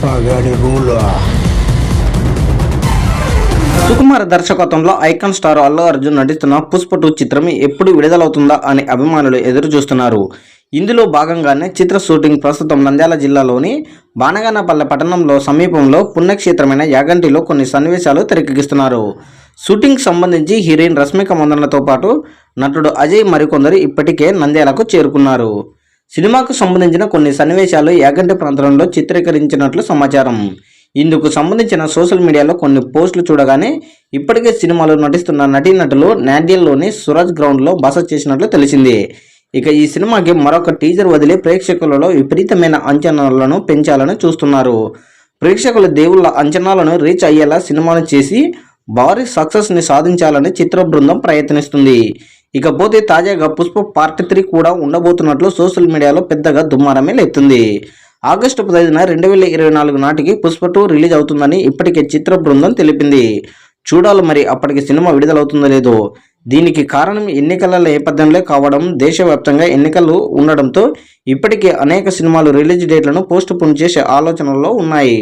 పగడి rule. Sukumar దర్శకత్వంలో icon star Allu Arjun నటిస్తున్న పుష్ప 2 చిత్రం ఎప్పుడు విడుదలవుతుందా అని అభిమానులు ఎదురు చూస్తున్నారు. ఇందులో భాగంగానే చిత్ర షూటింగ్ ప్రస్తుతం నంద్యాల జిల్లాలోని బానగానపల్లె పట్టణంలో సమీపంలో పుణ్యక్షేత్రమైన యాగంటిలో కొన్ని సన్నివేశాలు తెరకెక్కిస్తున్నారు. షూటింగ్ సంబంధించి హీరోయిన్ రష్మిక మందన్నతో పాటు నటుడు అజయ్ మరికొందరు ఇప్పటికే నంద్యాలకు చేరుకున్నారు. సినిమాకు సంబంధించిన కొన్ని సన్నివేశాలు యాగంటి ప్రాంతంలో చిత్రీకరించినట్లు సమాచారం. ఇందుకు సంబంధించిన సోషల్ మీడియాలో కొన్ని పోస్టులు చూడగానే ఇప్పటికే సినిమాలో నటిస్తున్న నటీనటులు నాంద్యాలలోని సురాజ్ గ్రౌండ్లో బస చేసినట్లు తెలిసింది. ఇక ఈ సినిమాకి మరొక టీజర్ వదిలి ప్రేక్షకులలో విపరీతమైన అంచనాలను పెంచాలని చూస్తున్నారు. ప్రేక్షకుల దేవుళ్ళ అంచనాలను రీచ్ అయ్యేలా సినిమాను చేసి భారీ సక్సెస్ని సాధించాలని చిత్ర బృందం ప్రయత్నిస్తుంది. ఇకపోతే తాజాగా పుష్ప పార్ట్ 3 కూడా ఉండబోతున్నట్లు సోషల్ మీడియాలో పెద్దగా దుమారమే లేస్తుంది. ఆగస్టు 15న 2024 నాటికి పుష్ప 2 రిలీజ్ అవుతుందని ఇప్పటికే చిత్ర బృందం తెలిపింది. చూడాలి మరి అప్పటికి సినిమా విడుదలవుతుందో లేదో. దీనికి కారణం ఎన్నికల నేపథ్యంలో కావడం. దేశవ్యాప్తంగా ఎన్నికలు ఉండడంతో ఇప్పటికే అనేక సినిమాలు రిలీజ్ డేట్లను పోస్ట్ పోన్ చేసే ఆలోచనలో ఉన్నాయి.